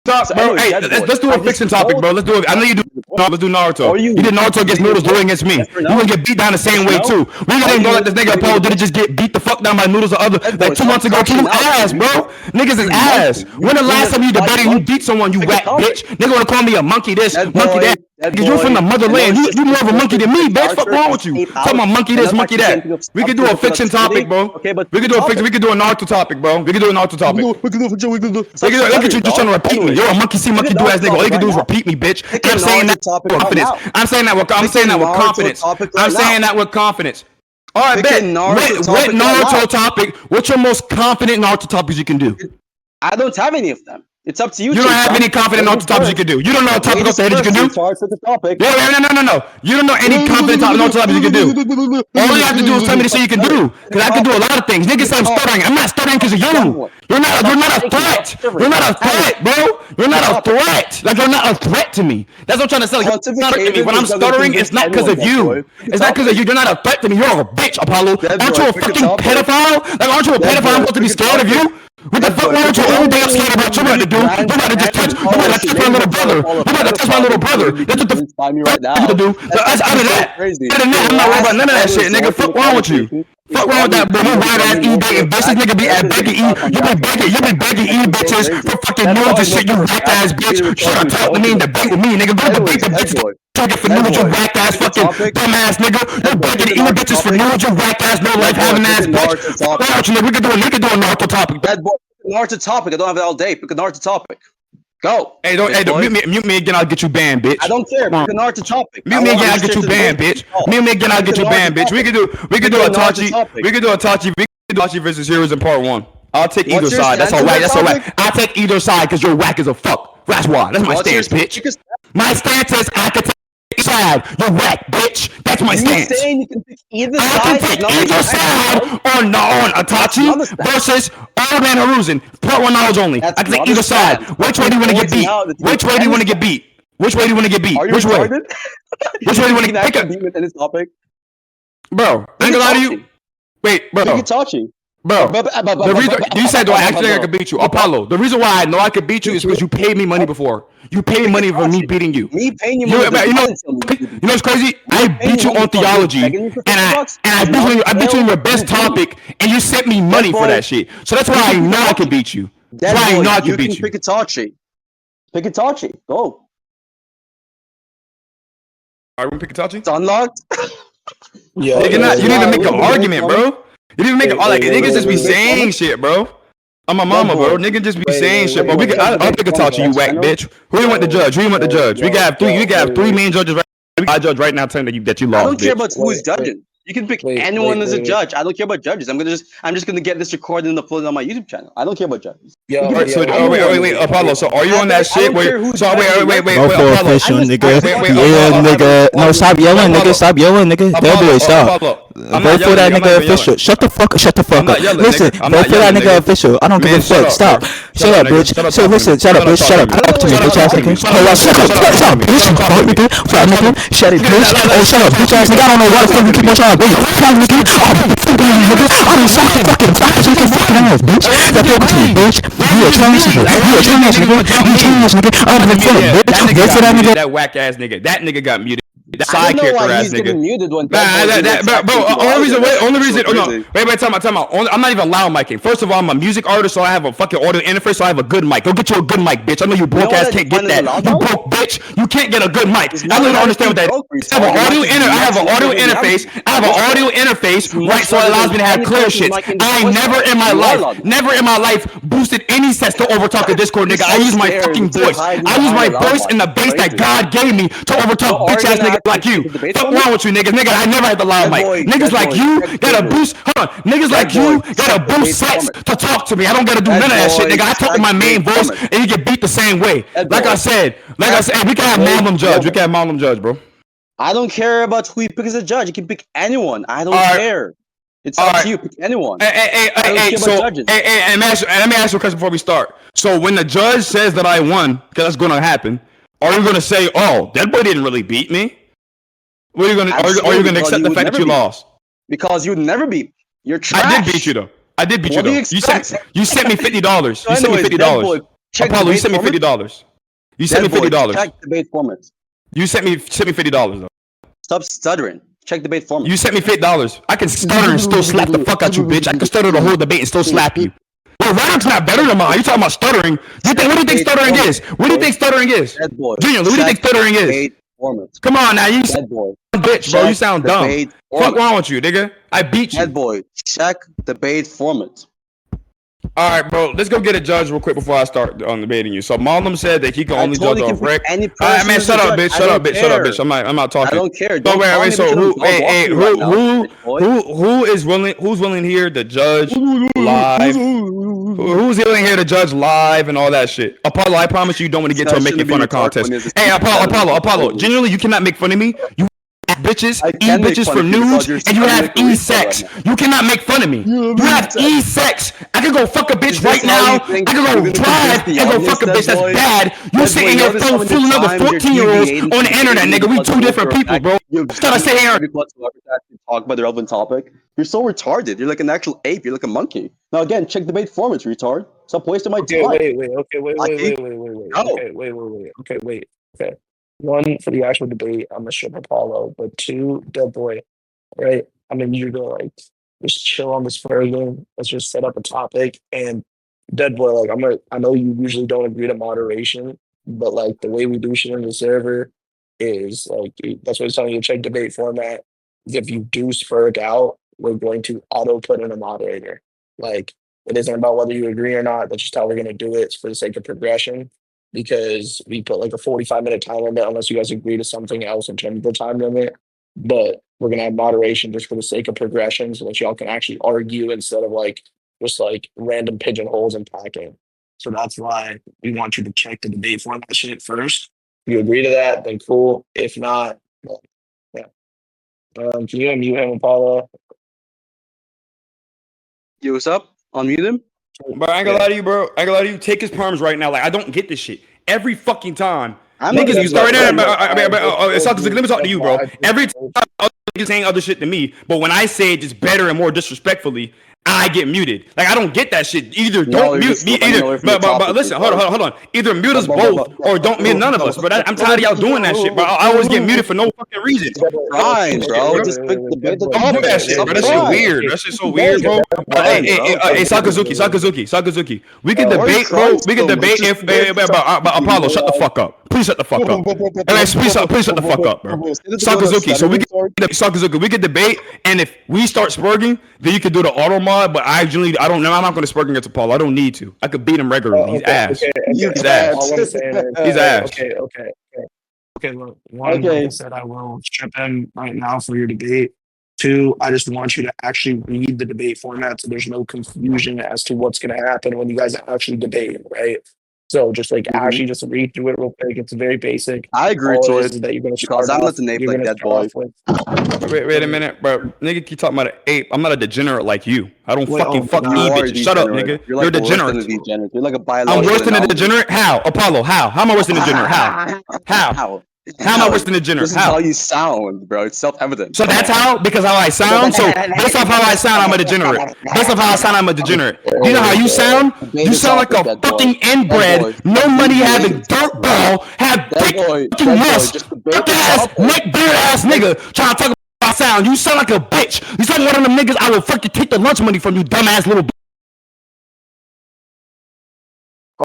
Stop, bro. Hey, let's do a fiction topic, bro. Let's do it. I know you do. Let's do Naruto. You did Naruto against Noodles doing against me. You gonna get beat down the same way too. We didn't go let this nigga Apollo did it just get beat the fuck down by Noodles the other like 2 months ago. Keep ass, bro. Niggas is ass. When the last time you debated you beat someone, you whack bitch? Nigga wanna call me a monkey this, monkey that. Cause you from the motherland. You more of a monkey than me, bitch. Fuck wrong with you? Talking about monkey this, monkey that. We could do a fiction topic, bro. We could do a fiction. We could do a Naruto topic, bro. We could do a Naruto topic. We could do fiction. We could do. Look at you just trying to repeat me. You're a monkey see, monkey do ass nigga. All you can do is repeat me, bitch. I'm saying that with confidence. I'm saying that with confidence. I'm saying that with confidence. All right, bet. What Naruto topic? What's your most confident Naruto topics you can do? I don't have any of them. It's up to you. You don't have any confident Naruto topics you can do. You don't know a topic off the head you can do. No. You don't know any confident Naruto topics you can do. All you have to do is tell me the shit you can do. Because I can do a lot of things. Niggas say I'm stuttering. I'm not stuttering because of you. You're not a threat. You're not a threat, bro. You're not a threat. Like, you're not a threat to me. That's what I'm trying to say. Like, you're not a threat to me. When I'm stuttering, it's not because of you. It's not because of you. You're not a threat to me. You're a bitch, Apollo. Aren't you a fucking pedophile? Like, aren't you a pedophile? I'm supposed to be scared of you? What the fuck wrong with you? Only thing I'm scared about you about to do, you about to just touch, you about to touch my little brother. You about to touch my little brother. That's what the fuck you to do. Out of that, I'm not worried about none of that shit, nigga. Fuck wrong with you? Fuck wrong with that, bro? You ride ass E dating bitches, nigga be at begging E. You been begging E bitches for fucking noodles and shit, you whack ass bitch. Should've talked to me and debate with me, nigga. Go debate the bitch. Talking for noodles, you whack ass fucking dumb ass nigga. You begging E bitches for noodles, you whack ass no life having ass bitch. Fuck wrong with you, nigga? We can do a Naruto topic. Naruto topic. I don't have it all day. Pick a Naruto topic. Go. Hey, mute me again. I'll get you banned, bitch. I don't care. Pick a Naruto topic. Mute me again. I'll get you banned, bitch. Mute me again. I'll get you banned, bitch. We could do Itachi. We could do Itachi versus Hiruzen part 1. I'll take either side. That's all right. That's all right. I'll take either side because you're whack as a fuck. That's why. That's my stance, bitch. My stance is I can take either side. You're whack, bitch. That's my stance. You're saying you can pick either side? I can take either side on Itachi versus Old Man Hiruzen. Part 1 knowledge only. I can take either side. Which way do you want to get beat? Which way do you want to get beat? Which way do you want to get beat? Which way? Which way do you want to get beat? In this topic? Bro, I ain't gonna lie to you. Wait, bro. Itachi. Bro, the reason you said, do I actually think I could beat you? Apollo, the reason why I know I could beat you is because you paid me money before. You paid me money for me beating you. Me paying you money. You know what's crazy? I beat you on theology, and I beat you in your best topic, and you sent me money for that shit. So that's why I know I could beat you. That's why I know I could beat you. Pick Itachi. Pick Itachi. Go. Alright, we pick Itachi. It's unlocked. Yeah. You didn't even make an argument, bro. You didn't make it all like niggas just be saying shit, bro. I'm my mama, bro. Niggas just be saying shit, bro. I'll pick Itachi, you whack bitch. Who you want to judge? We got 3 main judges right now. I judge right now telling that you lost. I don't care about who's judging. You can pick anyone as a judge. I don't care about judges. I'm just gonna get this recorded and uploaded on my YouTube channel. I don't care about judges. Wait, Apollo. So are you on that shit? Wait, Go for official, nigga. Yeah, nigga. No, stop yelling, nigga. Stop yelling, nigga. Deadboy, stop. Vote for that nigga official. Shut the fuck up. Listen, vote for that nigga official. I don't give a fuck. Stop. Shut up, bitch. So listen, shut up, bitch. Shut up. Talk to me, bitch ass nigga. Shut up, bitch. Fuck nigga. Fuck nigga. Shut it, bitch. Oh, shut up, bitch ass nigga. I don't know why the fuck you keep on trying to wait. Fuck nigga. I don't suck fucking ass, bitch. Stop talking to me, bitch. You a trash nigga. You a trash nigga. I don't give a fuck, bitch. Vote for that nigga. That whack ass nigga. That nigga got muted. That side character ass nigga. Only reason. Oh, no. Wait, time out. I'm not even loud micing. First of all, I'm a music artist, so I have a fucking audio interface, so I have a good mic. Go get you a good mic, bitch. I know you broke ass can't get that. You broke bitch. You can't get a good mic. I don't understand what that is. I have an audio interface. Right, so it allows me to have clear shit. I never in my life boosted any sets to overtalk a Discord nigga. I use my fucking voice. I use my voice and the bass that God gave me to overtalk bitch ass niggas like you. What's wrong with you, niggas? Nigga, I never had the loud mic. Niggas like you gotta boost. Hold on. Niggas like you gotta boost sets to talk to me. I don't gotta do none of that shit, nigga. I talk with my main voice, and you get beat the same way. Like I said, we can have Marlon judge. Bro. I don't care about who you pick as a judge. You can pick anyone. I don't care. It's up to you. Pick anyone. Hey, let me ask you a question before we start. So when the judge says that I won, because that's gonna happen, are you gonna say, "Oh, Deadboy didn't really beat me"? What are you gonna? Are you gonna accept the fact that you lost? Because you would never beat. You're trash. I did beat you though. You sent me $50. You sent me $50. Apollo, you sent me $50. You sent me $50. Check debate format. You sent me $50 though. Stop stuttering. Check debate format. You sent me $50. I can stutter and still slap the fuck out you, bitch. I can stutter the whole debate and still slap you. Well, round's not better than mine. You talking about stuttering? What do you think stuttering is? What do you think stuttering is? Junior, what do you think stuttering is? Come on now, you bitch, bro. You sound dumb. Fuck wrong with you, nigga? I beat you. Deadboy, check debate format. All right, bro. Let's go get a judge real quick before I start debating you. So Marlon said that he can only judge off rec. All right, man, shut up, bitch. Shut up, bitch. I'm not talking. I don't care. So wait. So who is willing? Who's willing here to judge live? Who's willing here to judge live and all that shit? Apollo, I promise you don't want to get to a making fun of contest. Hey, Apollo. Genuinely, you cannot make fun of me. You bitches, bitches for news, and you have e-sex. You cannot make fun of me. You have e-sex. I can go fuck a bitch right now. I can go drive and go fuck a bitch that's bad. You sitting here fooling other 14-year-olds on the internet, nigga. We two different people, bro. Gotta sit here and talk about the relevant topic. You're so retarded. You're like an actual ape. You're like a monkey. Now again, check debate formats, retard. Stop wasting my time. Okay. One, for the actual debate, I'm gonna ship Apollo, but two, Deadboy, right? I mean, you're gonna like just chill on this further. Let's just set up a topic. And Deadboy, like I know you usually don't agree to moderation, but like the way we do shit in the server is like that's what it's telling you. Check debate format. If you do spurg out, we're going to auto put in a moderator. Like it isn't about whether you agree or not. That's just how we're gonna do it. It's for the sake of progression. Because we put like a 45-minute time limit unless you guys agree to something else in terms of the time limit. But we're gonna have moderation just for the sake of progression so that y'all can actually argue instead of like just like random pigeonholes and packing. So that's why we want you to check the debate for that shit first. If you agree to that, then cool. If not, well, yeah. Can you unmute him, Apollo? Yo, what's up? Unmute him. But I ain't gonna lie to you, bro. I ain't gonna lie to you. Take his perms right now. Like I don't get this shit. Every fucking time. Niggas, you start there. Let me talk to you, bro. Every time niggas saying other shit to me, but when I say it just better and more disrespectfully, I get muted. Like I don't get that shit. Either don't mute me. But listen, hold on. Either mute us both or don't mute none of us. But I'm tired of y'all doing that shit, bro. I always get muted for no fucking reason. Fine, bro. Just pick the bit. Don't do that shit, bro. That shit weird. That shit so weird, bro. Hey, Sakazuki. We can debate, bro. We can debate if Apollo, shut the fuck up. Please shut the fuck up. Please shut the fuck up, bro. Sakazuki. So we can debate, and if we start spurging, then you can do the auto mod. But I don't know. I'm not going to spurg against Apollo. I don't need to. I could beat him regularly. He's ass. He's ass. He's ass. Okay, look. One, like I said, I will strip him right now for your debate. Two, I just want you to actually read the debate format so there's no confusion as to what's going to happen when you guys actually debate, right? So just like actually just read through it real quick. It's very basic. I agree to it. That you're going to start I'm not the ape like Deadboy. Wait a minute, bro. Nigga, keep talking about an ape. I'm not a degenerate like you. I don't fuck me, bitch. Shut up, nigga. You're a degenerate. You're like a biological. I'm worse than a degenerate? How? Apollo, how? How am I worse than a degenerate? How? How am I worse than a degenerate? This is how you sound, bro. It's self-evident. So that's how? Because how I sound? So based off how I sound, I'm a degenerate. Based off how I sound, I'm a degenerate. You know how you sound? You sound like a fucking inbred, no money having dirt ball, have big fucking mess, fuck ass, neck beard ass nigga trying to talk about sound. You sound like a bitch. You sound like one of them niggas I will fucking take the lunch money from you, dumbass little bitch.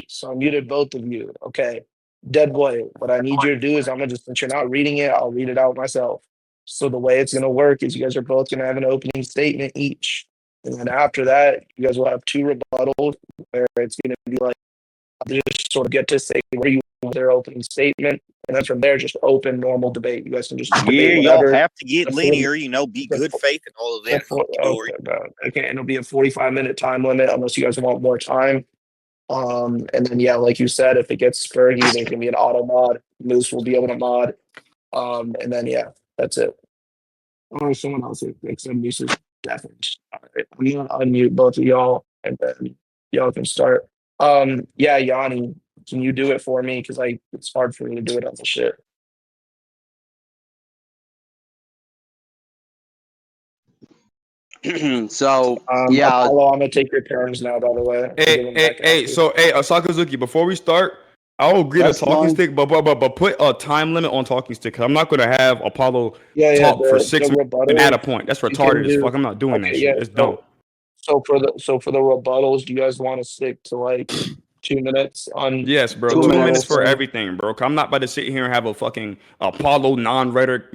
So I muted both of you. Okay. Deadboy, what I need you to do is since you're not reading it, I'll read it out myself. So the way it's going to work is you guys are both going to have an opening statement each. And then after that, you guys will have two rebuttals where it's going to be like, just sort of get to say where you want their opening statement. And then from there, just open normal debate. You guys can just debate y'all have to get linear, be good faith and all of that. Okay, and it'll be a 45-minute time limit unless you guys want more time. And then like you said, if it gets spurgy, there can be an auto mod. Moose will be able to mod. And then that's it. Or someone else except Moose is definitely. All right, I'm gonna unmute both of y'all, and then y'all can start. Yanni, can you do it for me? Because it's hard for me to do it on the shit. So yeah, Apollo, I'm gonna take your turns now. By the way. Hey, Sakazuki. Before we start, I'll agree to talking stick, but put a time limit on talking stick. Cause I'm not gonna have Apollo talk for 6 minutes and add a point. That's retarded as fuck. I'm not doing that shit. It's dumb. So for the rebuttals, do you guys want to stick to like 2 minutes on? Yes, bro. 2 minutes for everything, bro. I'm not about to sit here and have a fucking Apollo non-rhetoric,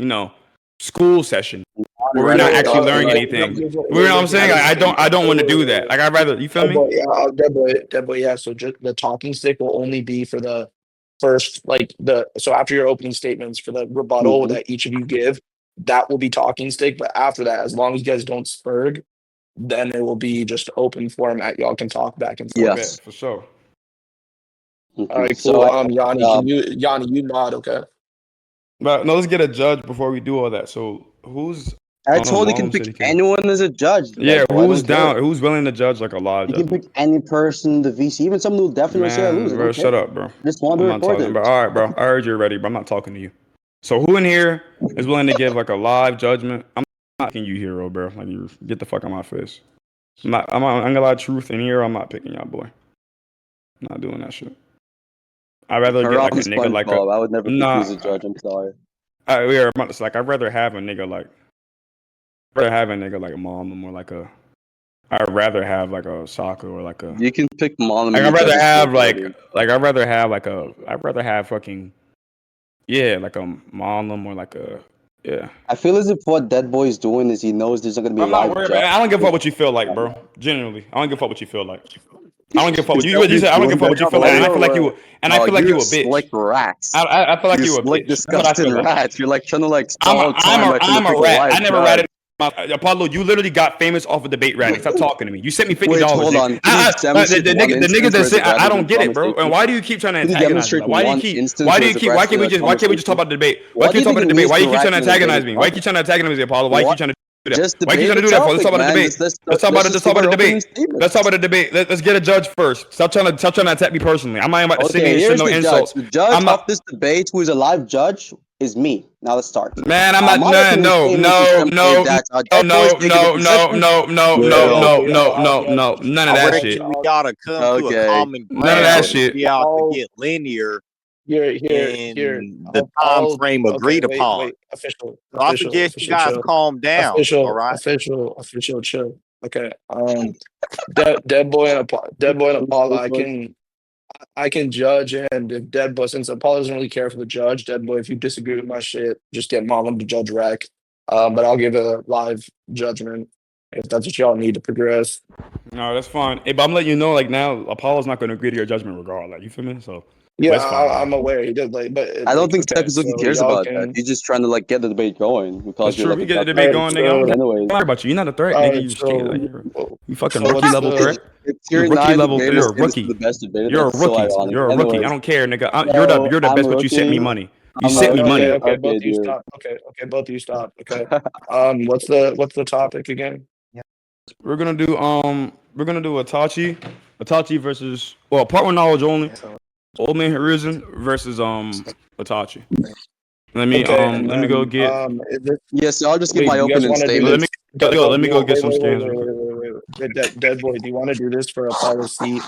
school session where we're not actually learning anything. You know what I'm saying? I don't want to do that. Like I'd rather. You feel me? Deadboy. Yeah. So just the talking stick will only be for the first, so after your opening statements for the rebuttal that each of you give, that will be talking stick. But after that, as long as you guys don't spurg, then it will be just open format. Y'all can talk back and forth. Yes, for sure. All right, cool. Yanni, you nod, okay? But no, let's get a judge before we do all that. So who's? I told you can pick anyone as a judge. Yeah, who's down? Who's willing to judge like a live judge? You can pick any person in the VC, even someone who definitely say I lose. Bro, shut up, bro. Just want to record it. All right, bro. I heard you're ready, but I'm not talking to you. So who in here is willing to give like a live judgment? I'm not picking you, hero, bro. Like you get the fuck out of my face. I'm gonna lie truth in here. I'm not picking y'all, boy. I'm not doing that shit. I'd rather get like a nigga like I would never pick you as a judge. I'm sorry. I'd rather have a nigga like. Mom or like a. I'd rather have like a soccer or like a. You can pick Mom. I'd rather have fucking. Yeah, like a Mom or like a. Yeah. I feel as if what Deadboy is doing is he knows there's not gonna be. I'm not worried, man. I don't give a fuck what you feel like, bro. Genuinely, I don't give a fuck what you feel like. I don't give a fuck what you said. I don't give a fuck what you feel like. And I feel like you. And I feel like you a bitch. Like rats. I feel like you a bitch. Disgusting rats. You're like trying to like. I'm a rat. I never ratted. Apollo, you literally got famous off of debate ratting. Stop talking to me. You sent me $50. Hold on. The nigga that said I don't get it, bro. And why do you keep trying to antagonize me? Why can't we just talk about the debate? Why can't we talk about the debate? Why you keep trying to antagonize me? Why you keep trying to antagonize me, Apollo? Why you keep trying to do that? Why you trying to do that for? Let's talk about the debate. Let's talk about the debate. Let's get a judge first. Stop trying to attack me personally. I'm not about to sit here and no insults. The judge of this debate, who is a live judge, is me. Now let's start. Man, I'm not. No. None of that shit. We gotta come to a common ground. None of that shit. We have to get linear. Here. The time frame agreed upon. Wait. Official. I suggest you guys calm down. All right. Official. Chill. Okay. Deadboy and Apollo. I can judge, and if Deadboy, since Apollo doesn't really care for the judge, Deadboy, if you disagree with my shit, just get Marlon to judge Rec. But I'll give a live judgment if that's what y'all need to progress. No, that's fine. Hey, but I'm letting you know, like now, Apollo's not going to agree to your judgment regardless. Like, you feel me? So. Yeah, I'm aware he did, but I don't think Sakazuki cares about that. He's just trying to like get the debate going because you're like, get the debate going, nigga. I don't care about you. You're not a threat, nigga. You fucking rookie level threat. You're rookie level. You're a rookie. You're a rookie. You're a rookie. I don't care, nigga. You're the best, but you sent me money. You sent me money. Okay, both of you stop. Okay, both of you stop. Okay. What's the topic again? We're gonna do Itachi versus part one knowledge only. Old man Hiruzen versus Itachi. Let me go get. Yes, I'll just give my opening statement. Let me go get some scans. Wait. Deadboy, do you want to do this for Apollo's seat?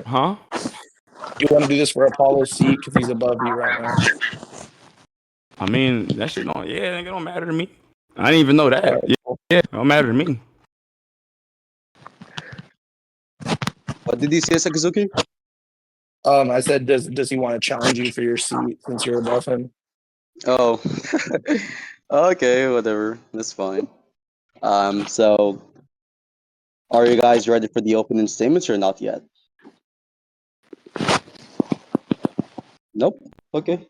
Huh? You want to do this for Apollo's seat because he's above you right now? I mean, that shit don't. Yeah, it don't matter to me. I didn't even know that. Right. Yeah, it don't matter to me. What did he say, Sakazuki? I said, does he want to challenge you for your seat since you're above him? Oh, okay, whatever. That's fine. So, are you guys ready for the opening statements or not yet? Nope. Okay.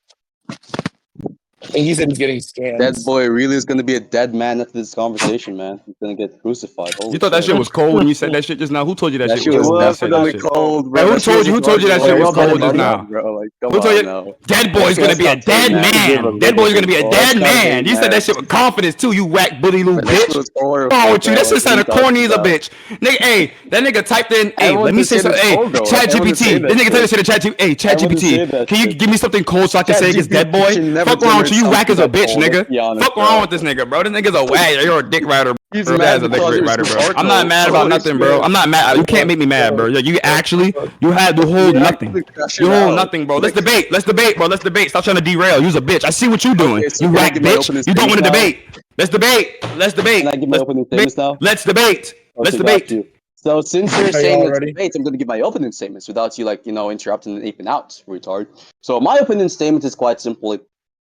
I think he said he's getting scanned. Deadboy really is going to be a dead man after this conversation, man. He's going to get crucified. You thought that shit was cold when you said that shit just now? Who told you that shit was definitely cold, bro? Who told you that shit was cold just now? Who told you? Deadboy's going to be a dead man. Deadboy's going to be a dead man. You said that shit with confidence too, you whack bully little bitch. What's wrong with you? That shit sounded corny as a bitch. Nigga, hey, that nigga typed in, hey, let me say something. Hey, ChatGPT. This nigga typed that shit to ChatGPT. Hey, ChatGPT, can you give me something cold so I can say it's Deadboy? Fuck around with you whack as a bitch, nigga. Fuck wrong with this nigga, bro. This nigga's a wag. You're a dick rider. He's Bro, mad that's a because great you're writer, bro. smart, I'm not mad about nothing, bro. I'm not mad. You can't make me mad, bro. You had the whole nothing. You hold nothing, bro. Let's debate, bro. Let's debate. Stop trying to derail. You's a bitch. I see what you doing. Okay, so You can I whack give my bitch. opening You don't want to statements now? debate. Let's debate. Can I give my opening statements now? Let's debate. Let's Okay, got debate. you. So since you're Are saying y'all let's ready? debate, I'm going to give my opening statements without you, interrupting and aping out, retard. So my opening statement is quite simple.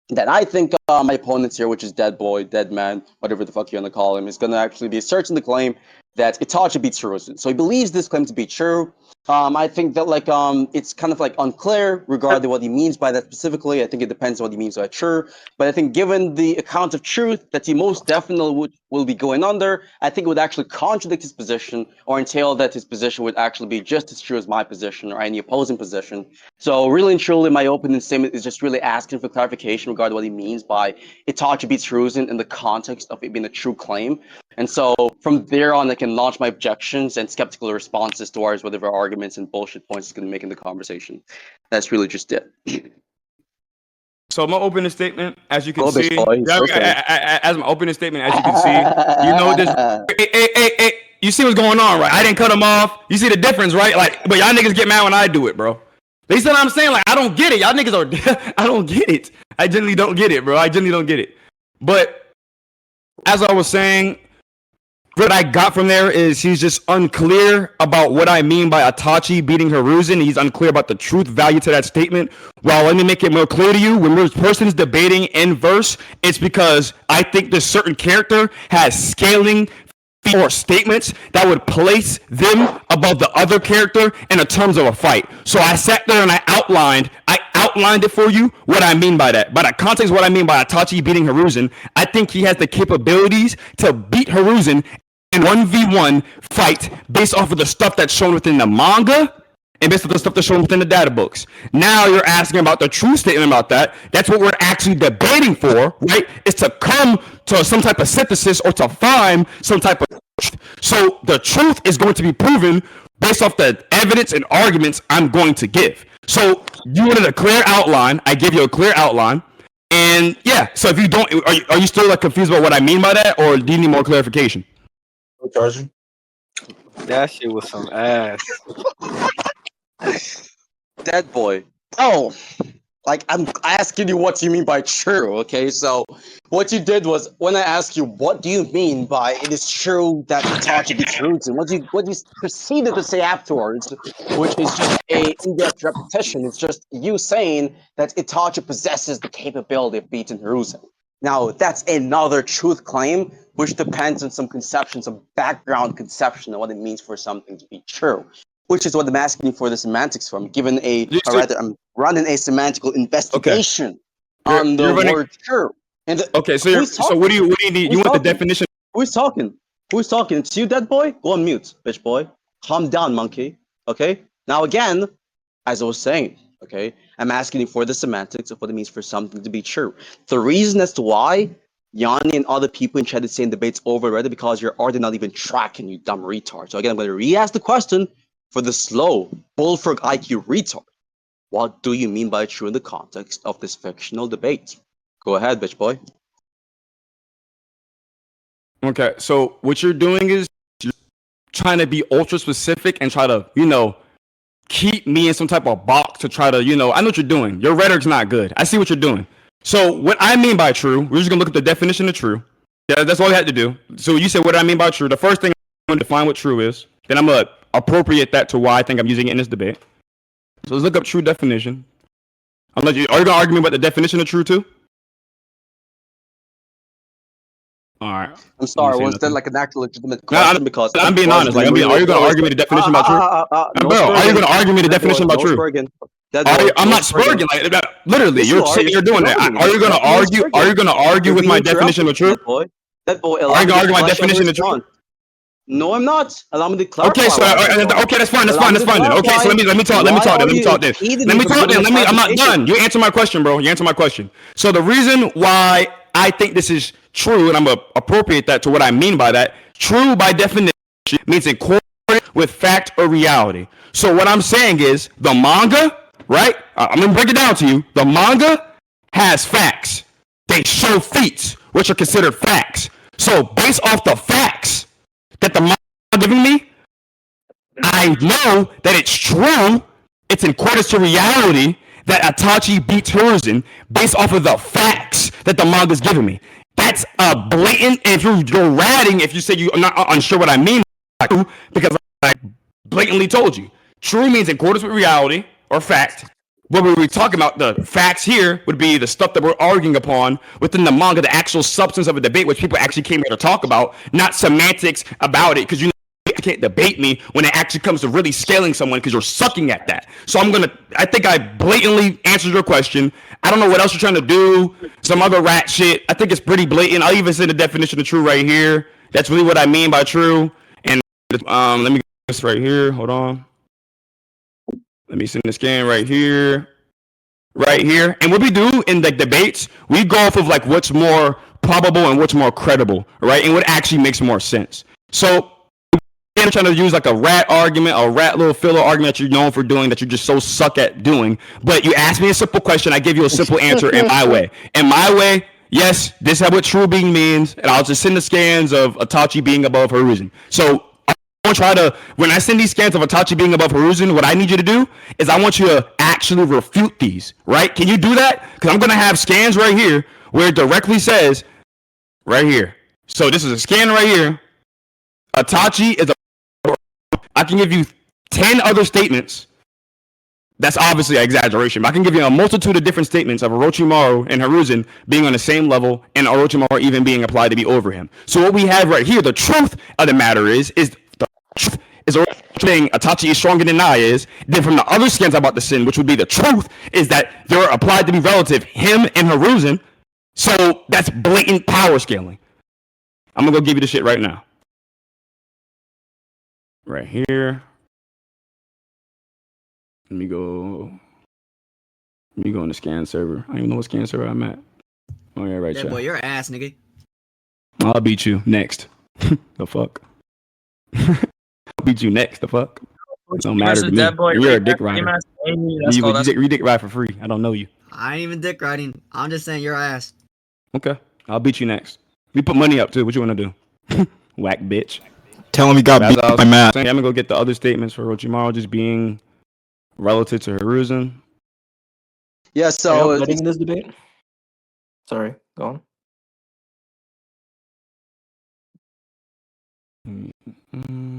That I think my opponents here, which is Deadboy, Deadman, whatever the fuck you want to call him, is going to actually be asserting the claim that Itachi beats Hiruzen. So he believes this claim to be true. I think that it's kind of unclear regarding what he means by that specifically. I think it depends on what he means by true. But I think given the account of truth that he most definitely will be going under, I think it would actually contradict his position or entail that his position would actually be just as true as my position or any opposing position. So really and truly, my opening statement is just really asking for clarification regarding what he means by Itachi beats Hiruzen in the context of it being a true claim. And so from there on, I can launch my objections and skeptical responses towards whatever arguments and bullshit points he's going to make in the conversation. That's really just it. So my opening statement, as you can Go, see, bitch boy. as my opening statement, as you can see, you know this. Hey, you see what's going on, right? I didn't cut him off. You see the difference, right? But y'all niggas get mad when I do it, bro. They said I'm saying, I don't get it. Y'all niggas are, I don't get it. I genuinely don't get it, bro. I genuinely don't get it. But as I was saying, what I got from there is he's just unclear about what I mean by Itachi beating Hiruzen. He's unclear about the truth value to that statement. Well, let me make it more clear to you. When this person is debating in verse, it's because I think this certain character has scaling or statements that would place them above the other character in the terms of a fight. So I sat there and I outlined it for you what I mean by that. By the context of what I mean by Itachi beating Hiruzen, I think he has the capabilities to beat Hiruzen in 1v1 fight based off of the stuff that's shown within the manga and based on the stuff that's shown within the data books. Now you're asking about the true statement about that. That's what we're actually debating for, right? Is to come to some type of synthesis or to find some type of truth. So the truth is going to be proven based off the evidence and arguments I'm going to give. So you wanted a clear outline. I give you a clear outline. And yeah, so if you don't, are you still confused about what I mean by that, or do you need more clarification? Charger. That shit was some ass. Deadboy. Oh, I'm asking you what you mean by true, okay? So what you did was when I asked you what do you mean by it is true that Itachi beats Hiruzen, what you proceeded to say afterwards, which is just a in-depth repetition. It's just you saying that Itachi possesses the capability of beating Hiruzen. Now that's another truth claim, which depends on some conception, some background conception of what it means for something to be true. Which is what I'm asking for the semantics from, given I'm running a semantical investigation on the word true. And okay, so what do you need? You want the definition? Who's talking? Who's talking? It's you, Deadboy? Go on mute, bitch boy. Calm down, monkey. Okay? Now again, as I was saying, okay, I'm asking you for the semantics of what it means for something to be true. The reason as to why Yanni and other people in chat is saying debate's over already because you're already not even tracking, you dumb retard. So again, I'm going to re-ask the question for the slow, bullfrog IQ retard. What do you mean by true in the context of this fictional debate? Go ahead, bitch boy. Okay, so what you're doing is you're trying to be ultra specific and try to, keep me in some type of box to try to, I know what you're doing. Your rhetoric's not good. I see what you're doing. So what I mean by true, we're just going to look at the definition of true. Yeah, that's all you had to do. So you said what I mean by true. The first thing I'm going to define what true is. Then I'm going to appropriate that to why I think I'm using it in this debate. So let's look up true definition. Are you going to argue me about the definition of true too? All right. I'm sorry. Was that an actual legitimate question? Because I'm being honest. Are you going to argue me the definition about true? Bro, are you going to argue me the definition about true? I'm not spurging. Literally, you're doing that. Are you going to argue? Are you going to argue with my definition of true? Are you going to argue my definition of true? No, I'm not. Allow me to clarify. Okay, so that's fine. Then. Okay, so let me talk. Then. I'm not done. You answer my question, bro. You answer my question. So the reason why I think this is true, and I'm gonna appropriate that to what I mean by that. True, by definition, means incorporated with fact or reality. So what I'm saying is the manga, right? I'm gonna break it down to you. The manga has facts. They show feats, which are considered facts. So based off the facts that the manga giving me, I know that it's true. It's in accordance to reality that Itachi beats Hiruzen based off of the facts that the manga's giving me. That's a blatant. If you're ratting, if you say you're not unsure what I mean, because I blatantly told you, true means in accordance with reality or fact. What we were talking about, the facts here would be the stuff that we're arguing upon within the manga, the actual substance of a debate, which people actually came here to talk about, not semantics about it, because you can't debate me when it actually comes to really scaling someone because you're sucking at that. So I think I blatantly answered your question. I don't know what else you're trying to do, some other rat shit. I think it's pretty blatant. I'll even say the definition of true right here. That's really what I mean by true. And let me get this right here. Hold on. Let me send the scan right here. Right here. And what we do in the debates, we go off of like what's more probable and what's more credible, right? And what actually makes more sense. So I'm trying to use like a rat argument, a rat little filler argument that you're known for doing, that you just so suck at doing. But you ask me a simple question, I give you a simple answer in my way. In my way, yes, this is what true being means, and I'll just send the scans of Itachi being above Hiruzen. So I want to try to, when I send these scans of Itachi being above Hiruzen, what I need you to do is I want you to actually refute these, right? Can you do that? Because I'm going to have scans right here where it directly says, right here. So this is a scan right here. Itachi is a, I can give you 10 other statements. That's obviously an exaggeration, but I can give you a multitude of different statements of Orochimaru and Hiruzen being on the same level and Orochimaru even being applied to be over him. So what we have right here, the truth of the matter is the truth is saying Itachi is stronger than I is. Then from the other scans I'm about to send, which would be the truth, is that they're applied to be relative, him and Hiruzen. So that's blatant power scaling. I'm gonna go give you the shit right now. Right here. Let me go on the scan server. I don't even know what scan server I'm at. Oh yeah, right. Deadboy, you're ass, nigga. I'll beat you next. The fuck? I'll beat you next. The fuck? It don't matter to me. Deadboy, You're a dick rider. You dick ride for free. I don't know you. I ain't even dick riding. I'm just saying you're ass. Okay, I'll beat you next. We put money up too. What you want to do? Whack bitch. Tell him he got beat by math. I'm gonna go get the other statements for Orochimaru just being relative to Hiruzen. Yeah, so in this debate. Sorry, go on. Mm-hmm.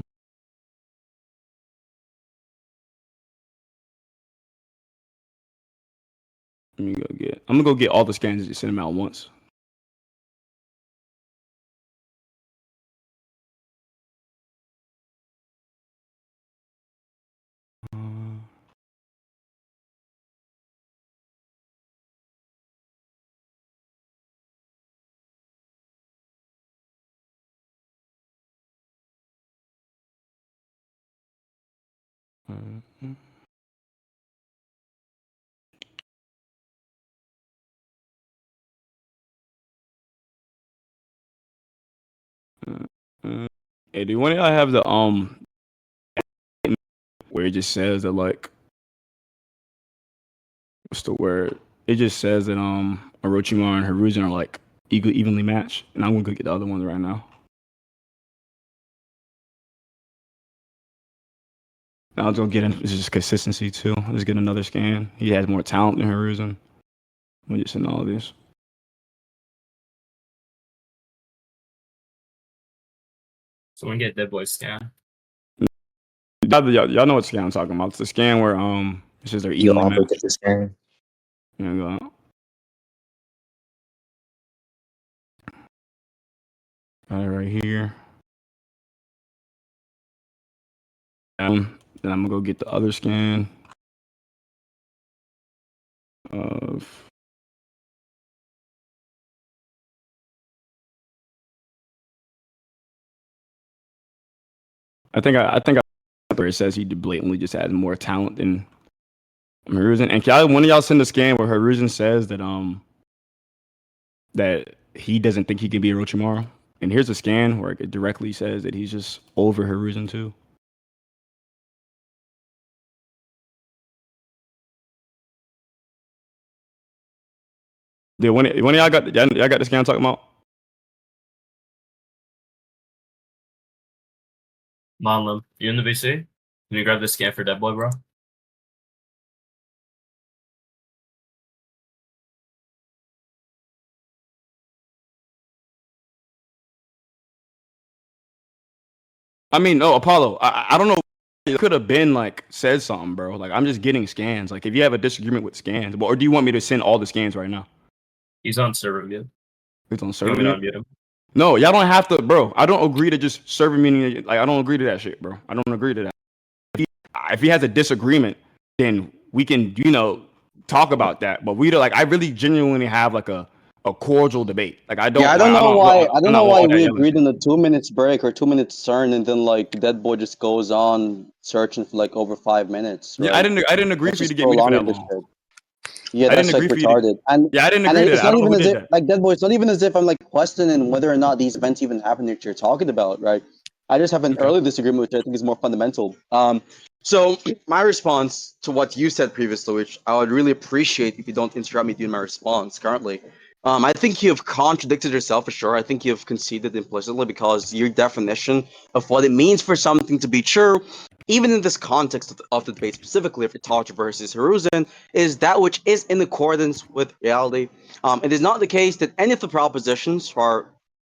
I'm gonna go get all the scans and just send them out once. Hey, do one of y'all have the where it just says that like what's the word? It just says that Orochimaru and Hiruzen are like evenly matched, and I'm gonna go get the other ones right now. I'll go get him. This is just consistency too. Let's get another scan. He has more talent than Hiruzen. We're just in all of this. So we can get Deadboy's scan. Y'all know what scan I'm talking about. It's the scan where it's just they're evenly matched. Get the scan. Yeah, go out. Got it right here. Then I'm gonna go get the other scan of I think where it says he blatantly just has more talent than Hiruzen. And can one of y'all send a scan where Hiruzen says that that he doesn't think he can be Orochimaru? And here's a scan where it directly says that he's just over Hiruzen too. Did one of y'all got the scan I'm talking about? Monlim, you in the VC? Can you grab the scan for Deadboy, bro? I mean, no, Apollo. I don't know. It could have been like said something, bro. Like I'm just getting scans. Like if you have a disagreement with scans, or do you want me to send all the scans right now? He's on server mute. He's on You server want me to mute. unmute him? No, y'all don't have to, bro. I don't agree to just server meeting. Like I don't agree to that shit, bro. I don't agree to that. If he has a disagreement, then we can, talk about that. But I really genuinely have like a cordial debate. Like I don't. Yeah, I don't know why we agreed on a 2 minutes break or 2 minutes turn, and then like Deadboy just goes on searching for like over 5 minutes. Right? Yeah, I didn't agree for you to get muted for that long. Yeah, that's like retarded. And yeah, I didn't agree to it's that. not even as if like Deadboy. It's not even as if I'm like questioning whether or not these events even happen that you're talking about, right? I just have an early disagreement, which I think is more fundamental. So my response to what you said previously, which I would really appreciate if you don't interrupt me during my response currently. I think you have contradicted yourself for sure. I think you have conceded implicitly because your definition of what it means for something to be true, even in this context of the debate specifically for Itachi versus Hiruzen, is that which is in accordance with reality. It is not the case that any of the propositions or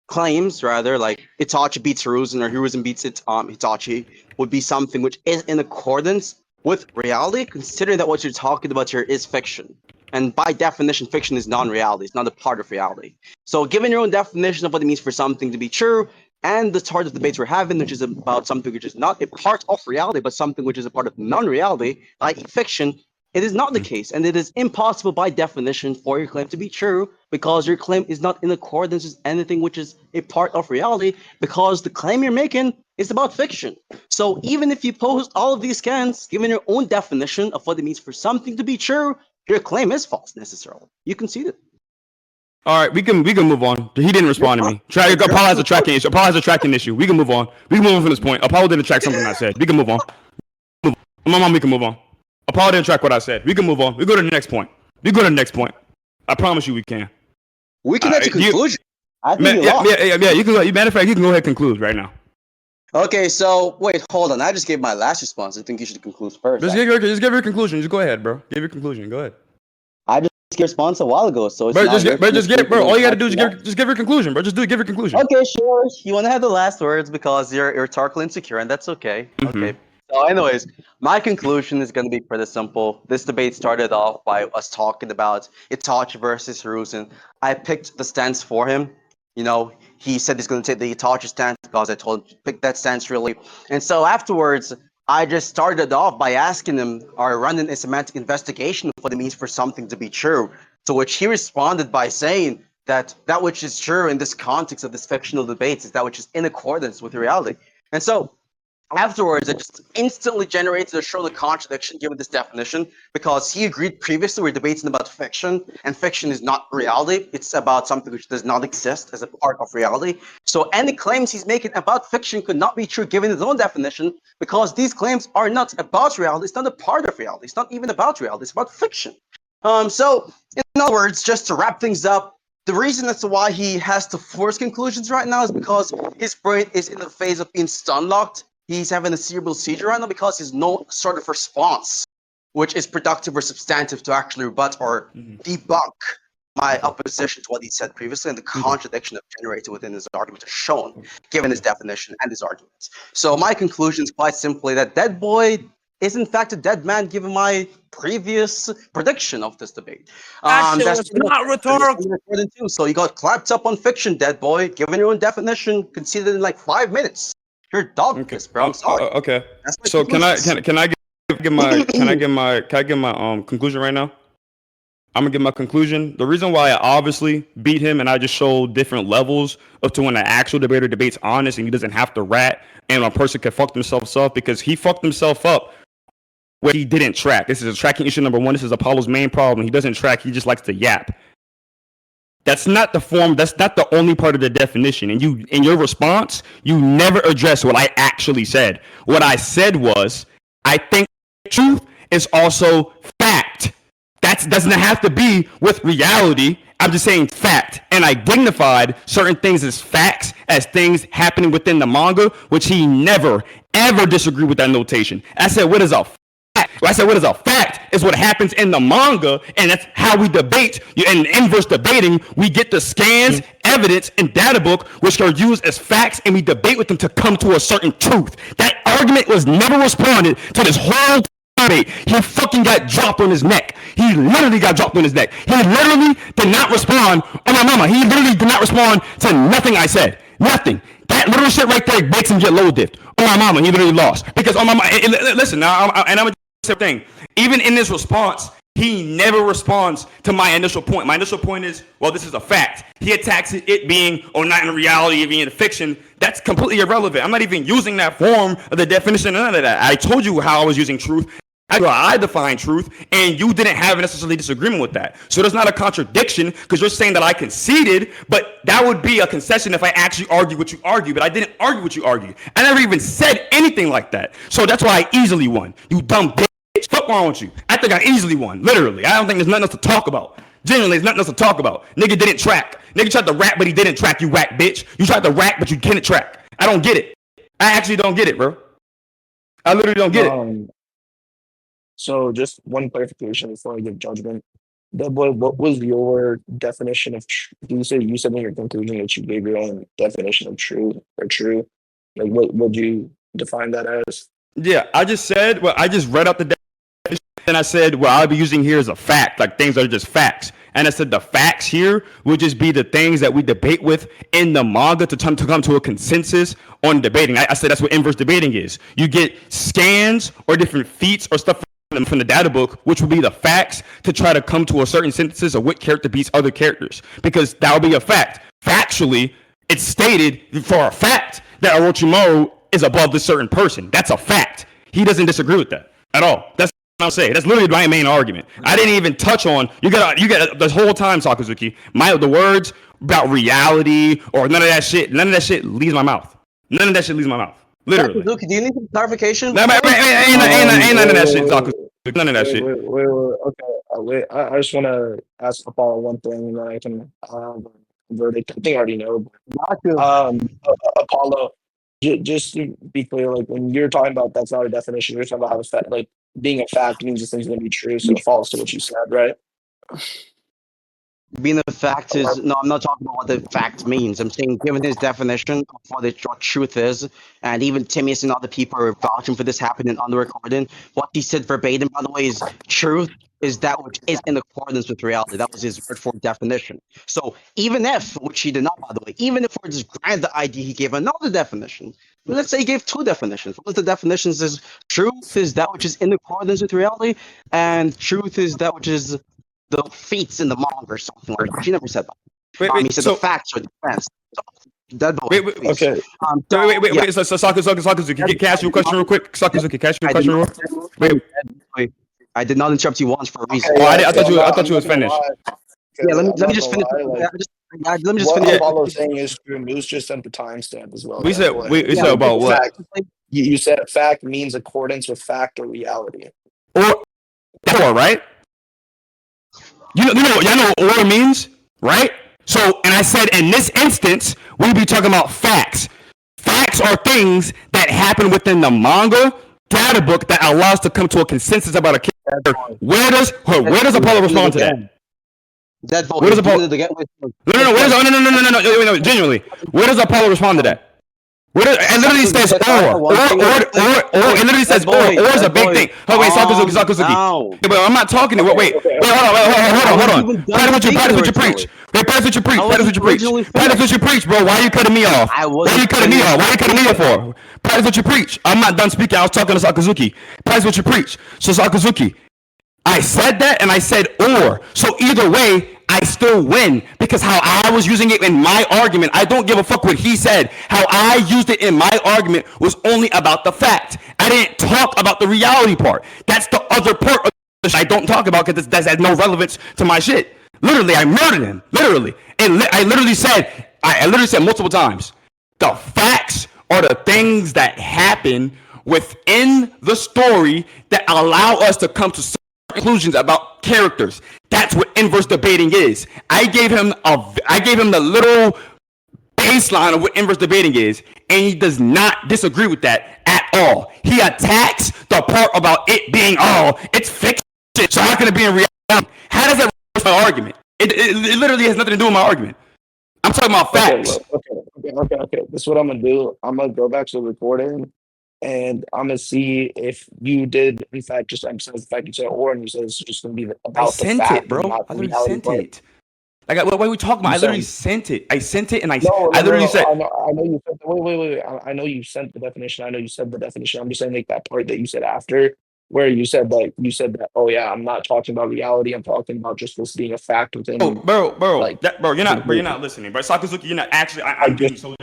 claims, rather, like Itachi beats Hiruzen or Hiruzen beats Itachi, would be something which is in accordance with reality, considering that what you're talking about here is fiction. And by definition, fiction is non-reality. It's not a part of reality. So given your own definition of what it means for something to be true, and the sort of debates we're having, which is about something which is not a part of reality, but something which is a part of non-reality, i.e. fiction, it is not the case. And it is impossible by definition for your claim to be true because your claim is not in accordance with anything which is a part of reality because the claim you're making is about fiction. So even if you post all of these scans, given your own definition of what it means for something to be true, your claim is false necessarily. You concede it. All right, we can move on. He didn't respond to me. Apollo has a tracking issue. Apollo has a tracking issue. We can move on. We can move on from this point. Apollo didn't track something I said. We can move on. My mom, we can move on. Apollo didn't track what I said. We can move on. We go to the next point. I promise you we can. We can get to conclusion. I think yeah. You can go. Matter of fact, you can go ahead and conclude right now. Okay, so wait, hold on. I just gave my last response. I think you should conclude first. Just give your conclusion. Just go ahead, bro. Give your conclusion. Go ahead. I just gave a response a while ago, so it's bro. All you gotta do is just give your conclusion, bro. Give your conclusion. Okay, sure. You want to have the last words because you're rhetorically insecure, and that's okay. Mm-hmm. Okay. So, anyways, my conclusion is going to be pretty simple. This debate started off by us talking about Itachi versus Hiruzen. I picked the stance for him. He said he's going to take the Itachi stance because I told him to pick that stance, really. And so afterwards, I just started off by asking him or running a semantic investigation of what it means for something to be true. To which he responded by saying that which is true in this context of this fictional debate is that which is in accordance with reality. And so afterwards, it just instantly generated a show of contradiction given this definition because he agreed previously we're debating about fiction, and fiction is not reality. It's about something which does not exist as a part of reality. So any claims he's making about fiction could not be true given his own definition because these claims are not about reality. It's not a part of reality. It's not even about reality. It's about fiction. So, in other words, just to wrap things up, the reason as to why he has to force conclusions right now is because his brain is in the phase of being stun-locked. He's having a cerebral seizure right now because there's no sort of response, which is productive or substantive to actually rebut or debunk my opposition to what he said previously, and the contradiction that generated within his argument is shown, given his definition and his arguments. So my conclusion is quite simply that Deadboy is in fact a dead man, given my previous prediction of this debate. That's not rhetorical. So you got clapped up on fiction, Deadboy, given your own definition, conceded in like 5 minutes. You're dog piss, bro. I'm sorry. Okay. So can I give my conclusion right now? I'm gonna give my conclusion. The reason why I obviously beat him and I just showed different levels up to when an actual debater debates honest and he doesn't have to rat and a person can fuck themselves up because he fucked himself up where he didn't track. This is a tracking issue number one. This is Apollo's main problem. He doesn't track. He just likes to yap. That's not the form. That's not the only part of the definition. And you, in your response, you never address what I actually said. What I said was, I think truth is also fact. That doesn't have to be with reality. I'm just saying fact. And I dignified certain things as facts, as things happening within the manga, which he never, ever disagree with that notation. I said, what is a fact? I said, what is a fact is what happens in the manga, and that's how we debate. In inverse debating, we get the scans, evidence, and data book, which are used as facts, and we debate with them to come to a certain truth. That argument was never responded to this whole debate. He fucking got dropped on his neck. He literally got dropped on his neck. He literally did not respond on my mama. He literally did not respond to nothing I said. Nothing. That little shit right there makes him get low dipped. On my mama, he literally lost. Because on my mama, listen, now, and I'm going to say the thing. Even in this response, he never responds to my initial point. My initial point is, well, this is a fact. He attacks it being, or not in reality, it being a fiction. That's completely irrelevant. I'm not even using that form of the definition, none of that. I told you how I was using truth. I define truth, and you didn't have necessarily disagreement with that. So there's not a contradiction, because you're saying that I conceded, but that would be a concession if I actually argue what you argue, but I didn't argue what you argue. I never even said anything like that. So that's why I easily won. You dumb bitch. Fuck wrong with you? I think I easily won. Literally. I don't think there's nothing else to talk about. Genuinely, there's nothing else to talk about. Nigga didn't track. Nigga tried to rap, but he didn't track, you whack bitch. You tried to rap, but you didn't track. I don't get it. I actually don't get it, bro. I literally don't get it. So just one clarification before I give judgment. Deadboy, what was your definition of you said in your conclusion that you gave your own definition of true or true? Like what would you define that as? Yeah, I just said, well, I just read out the definition, and I said, well, I'll be using here as a fact, like things are just facts. And I said the facts here would just be the things that we debate with in the manga to come to a consensus on debating. I said that's what inverse debating is. You get scans or different feats or stuff from the data book, which would be the facts, to try to come to a certain synthesis of what character beats other characters, because that would be a fact. Factually, it's stated for a fact that Orochimaru is above this certain person. That's a fact. He doesn't disagree with that at all. That's what I'm saying. That's literally my main argument. I didn't even touch on you got this whole time, Sakazuki. The words about reality or none of that shit leaves my mouth. None of that shit leaves my mouth. Literally. Luke, do you need some clarification? Ain't none of that shit, Sakazuki. None of that shit. Okay. I just want to ask Apollo one thing, and then I can verdict. I think I already know. Apollo, just to be clear, like when you're talking about that's not a definition, you're talking about how it's fact, like being a fact means this thing's going to be true, so it falls to what you said, right? Being a fact is no. I'm not talking about what the fact means. I'm saying, given his definition of what truth is, and even Timmy's and other people are vouching for this happening on the recording. What he said verbatim, by the way, is truth is that which is in accordance with reality. That was his word for definition. So even if, which he did not, by the way, even if we're just granted the idea he gave another definition, let's say he gave two definitions. One of the definitions is truth is that which is in accordance with reality, and truth is that which is the feats in the manga or something like that. She never said that. He said the facts or the defense. Deadboy. Okay. Wait. So Sakazuki, can I ask you a question real quick? Sakazuki, can I ask you a question real quick? Wait. I did not interrupt you once for a reason. Oh, I thought you was finished. Yeah, let me just finish. Let me just finish. What Apollo's saying is true. Moose just sent the timestamp as well. We said about what? You said fact means accordance with fact or reality. Or right? Y'all know what or means, right? So, and I said in this instance, we'd be talking about facts. Facts are things that happen within the manga data book that allows us to come to a consensus about a character. Where does Apollo respond to that? Deadboy. Where does Apollo? No. Genuinely, where does Apollo respond to that? It literally says or. It literally says or. Or is a big thing. Oh wait, Sakazuki. But I'm not talking to. Wait, hold on. Practice what you preach. Practice what you preach, bro. Why are you cutting me off? Why are you cutting me off for? Practice what you preach. I'm not done speaking. I was talking to Sakazuki. Practice what you preach. So Sakazuki, I said that and I said or. So either way, I still win because how I was using it in my argument, I don't give a fuck what he said. How I used it in my argument was only about the fact. I didn't talk about the reality part. That's the other part of the shit I don't talk about because that has no relevance to my shit. Literally, I murdered him. Literally. And I literally said multiple times, the facts are the things that happen within the story that allow us to come to conclusions about characters. That's what inverse debating is. I gave him the little baseline of what inverse debating is, and he does not disagree with that at all. He attacks the part about it being it's fiction, so how can it be in reality? How does that reverse my argument? It literally has nothing to do with my argument. I'm talking about facts. Okay. This is what I'm gonna do. I'm gonna go back to the recording, and I'm gonna see if you did, in fact, just emphasize the fact you said or, and you said it's just gonna be about the fact. I sent it, bro. I literally sent it. Like, what are we talking about? I literally sent it. I sent it, and I literally said. I know you said. Wait. I know you sent the definition. I know you said the definition. I'm just saying, like that part that you said after, where you said that. Oh yeah, I'm not talking about reality. I'm talking about just this being a fact within. Oh, bro, you're not listening, bro. Sakazuki, you're not actually. I'm getting so.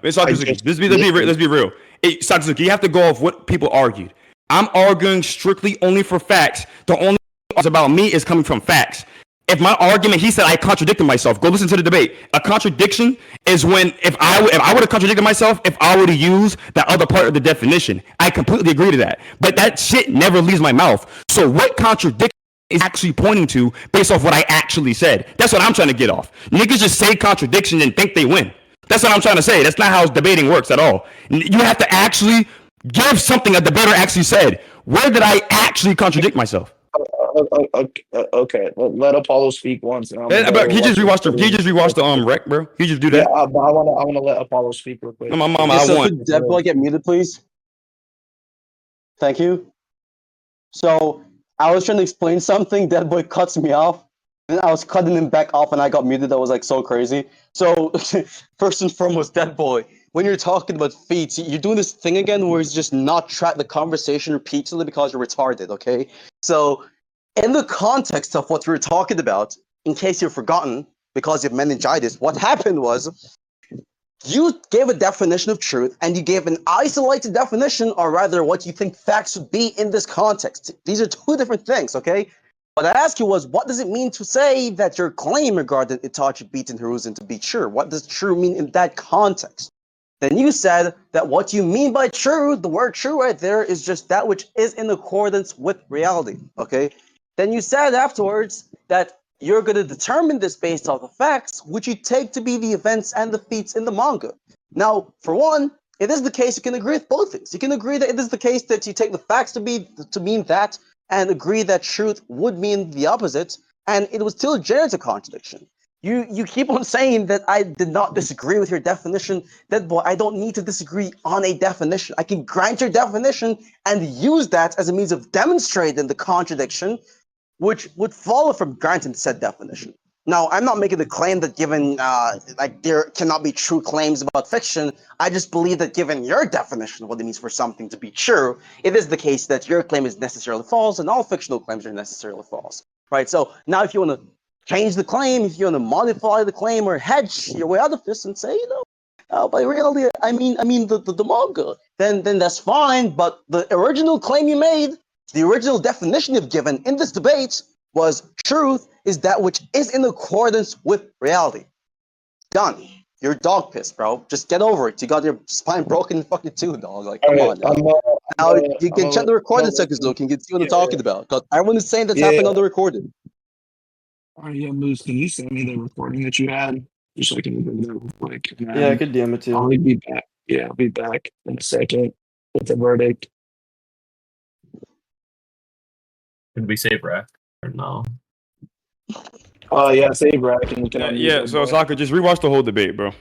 Sakazuki, let's be real. Hey, Sakazuki, you have to go off what people argued. I'm arguing strictly only for facts. The only thing about me is coming from facts. If my argument, he said I contradicted myself. Go listen to the debate. A contradiction is when if I would have contradicted myself, if I were to use that other part of the definition. I completely agree to that. But that shit never leaves my mouth. So what contradiction is actually pointing to based off what I actually said? That's what I'm trying to get off. Niggas just say contradiction and think they win. That's what I'm trying to say. That's not how debating works at all. You have to actually give something that the debater actually said. Where did I actually contradict myself? Okay, let Apollo speak once. And he just rewatched the rec, bro. He just do that. Yeah, but I want to let Apollo speak real quick. No, my mom, I want. Could Deadboy get muted, please? Thank you. So I was trying to explain something. Deadboy cuts me off, and I was cutting him back off, and I got muted. That was like so crazy. So first and foremost, Deadboy, when you're talking about feats, you're doing this thing again where it's just not track the conversation repeatedly because you're retarded. Okay, so. In the context of what we were talking about, in case you've forgotten, because you have meningitis, what happened was you gave a definition of truth and you gave an isolated definition, or rather what you think facts would be in this context. These are two different things, okay? What I asked you was, what does it mean to say that your claim regarding Itachi beating Hiruzen to be true? What does true mean in that context? Then you said that what you mean by true, the word true right there, is just that which is in accordance with reality, okay? Then you said afterwards that you're going to determine this based off the facts, which you take to be the events and the feats in the manga. Now, for one, it is the case you can agree with both things. You can agree that it is the case that you take the facts to mean that, and agree that truth would mean the opposite, and it would still generate a contradiction. You keep on saying that I did not disagree with your definition. Deadboy, I don't need to disagree on a definition. I can grant your definition and use that as a means of demonstrating the contradiction, which would follow from granting said definition. Now, I'm not making the claim that given, there cannot be true claims about fiction. I just believe that given your definition of what it means for something to be true, it is the case that your claim is necessarily false and all fictional claims are necessarily false, right? So now if you want to change the claim, if you want to modify the claim or hedge your way out of this and say, by reality, I mean the manga, then that's fine. But the original claim you made, the original definition you've given in this debate was truth is that which is in accordance with reality. Done. You're dog pissed, bro. Just get over it. You got your spine broken in fucking two, dog. Like, come on. Now you can check the recording seconds, Luke, and you can see what I'm talking about. Because everyone is saying that's happening on the recording. All right, yeah, Moose, can you send me the recording that you had? Just so I can bring it up real quick. Yeah, I could DM it to you. I'll be back. Yeah, I'll be back in a second with the verdict. Could we save rack or no? Yeah, save rack and we can. So Saka, just rewatch the whole debate, bro.